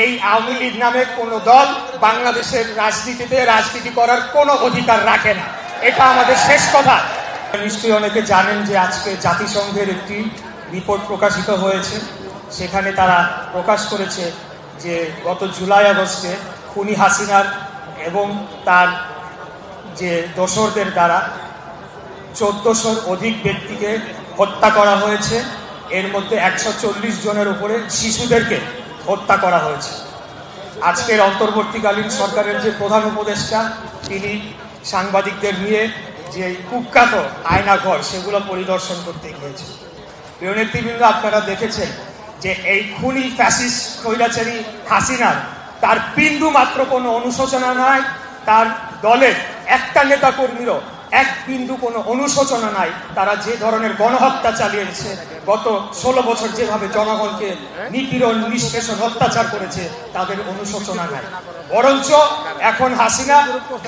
এই আওয়ামী লীগ নামে কোনো দল বাংলাদেশের রাজনীতিতে রাজনীতি করার কোনো অধিকার রাখে না। এটা আমাদের শেষ কথা। নিশ্চয়ই অনেকে জানেন যে আজকে জাতিসংঘের একটি রিপোর্ট প্রকাশিত হয়েছে। সেখানে তারা প্রকাশ করেছে যে গত জুলাই আগস্টে খুনি হাসিনার এবং তার যে দোসরদের দ্বারা 1400-র অধিক ব্যক্তিকে হত্যা করা হয়েছে। এর মধ্যে 140 জনের উপরে শিশুদেরকে হত্যা করা হয়েছে। আজকের অন্তর্বর্তীকালীন সরকারের যে প্রধান উপদেষ্টা, তিনি সাংবাদিকদের নিয়ে যে কুখ্যাত আয়নাঘর সেগুলো পরিদর্শন করতে গিয়েছেন। প্রিয় নেতৃবৃন্দ, আপনারা দেখেছেন যে এই খুনি ফ্যাসিস্ট স্বৈরাচারী হাসিনার তার বিন্দু মাত্র কোনো অনুশোচনা নাই। তার দলের একটা নেতা কর্মীরও এক বিন্দু কোনো অনুশোচনা নাই। তারা যে ধরনের গণহত্যা চালিয়েছে, গত 16 বছর যেভাবে জনগণকে নিপীড়ন, নিষ্পেষণ, অত্যাচার করেছে, তাদের অনুশোচনা নাই। বরঞ্চ এখন হাসিনা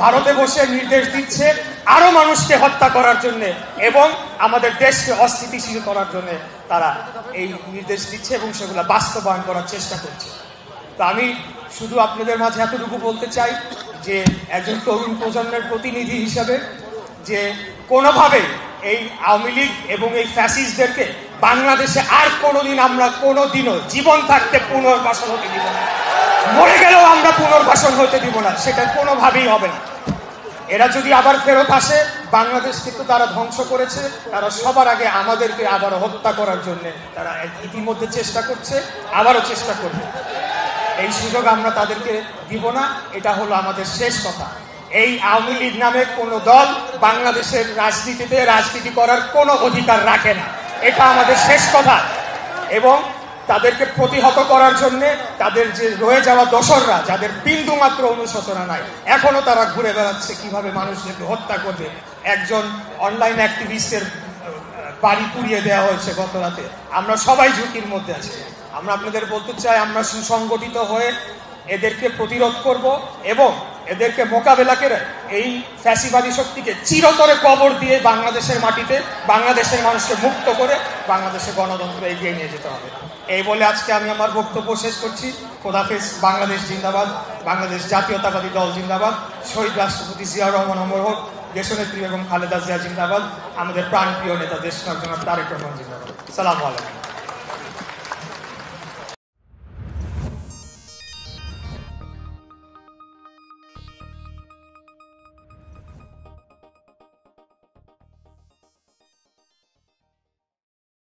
ভারতে বসে নির্দেশ দিচ্ছে আরো মানুষকে হত্যা করার জন্য এবং আমাদের দেশকে অস্থিতিশীল করার জন্য তারা এই নির্দেশ দিচ্ছে এবং সেগুলো বাস্তবায়ন করার চেষ্টা করছে। তো আমি শুধু আপনাদের মাঝে এতটুকু বলতে চাই যে একজন তরুণ প্রজন্মের প্রতিনিধি হিসাবে যে কোনোভাবে এই আওয়ামী লীগ এবং এই ফ্যাসিস্টদেরকে বাংলাদেশে আর কোনোদিন আমরা কোনোদিনও জীবন থাকতে পুনর্বাসন হতে দিব না। মরে গেলেও আমরা পুনর্বাসন হতে দিব না, সেটা কোনোভাবেই হবে না। এরা যদি আবার ফেরত আসে, বাংলাদেশকে তো তারা ধ্বংস করেছে, তারা সবার আগে আমাদেরকে আবার হত্যা করার জন্য তারা ইতিমধ্যে চেষ্টা করছে, আবারও চেষ্টা করবে। এই সুযোগ আমরা তাদেরকে দিব না। এটা হলো আমাদের শেষ কথা। এই আওয়ামী লীগ নামে কোনো দল বাংলাদেশের রাজনীতিতে রাজনীতি করার কোনো অধিকার রাখে না। এটা আমাদের শেষ কথা। এবং তাদেরকে প্রতিহত করার জন্য তাদের যে রয়ে যাওয়া দোসররা, যাদের বিন্দু মাত্র অনুশোচনা নাই, এখনো তারা ঘুরে বেড়াচ্ছে কিভাবে মানুষদেরকে হত্যা করবে। একজন অনলাইন অ্যাক্টিভিস্টের বাড়ি পুড়িয়ে দেওয়া হয়েছে গত রাতে। আমরা সবাই ঝুঁকির মধ্যে আছি। আমরা আপনাদের বলতে চাই, আমরা সুসংগঠিত হয়ে এদেরকে প্রতিরোধ করব এবং এদেরকে মোকাবেলা করে এই ফ্যাসিবাদী শক্তিকে চিরতরে কবর দিয়ে বাংলাদেশের মাটিতে বাংলাদেশের মানুষকে মুক্ত করে বাংলাদেশের গণতন্ত্র এগিয়ে নিয়ে যেতে হবে। এই বলে আজকে আমি আমার বক্তব্য শেষ করছি। খোদাফেজ। বাংলাদেশ জিন্দাবাদ। বাংলাদেশ জাতীয়তাবাদী দল জিন্দাবাদ। শহীদ রাষ্ট্রপতি জিয়াউর রহমান অমর হোক। দেশনেত্রী এবং খালেদা জিয়া জিন্দাবাদ। আমাদের প্রাণপ্রিয় নেতা দেশনায়ক জনাব তারেক রহমান জিন্দাবাদ। আসসালামু আলাইকুম।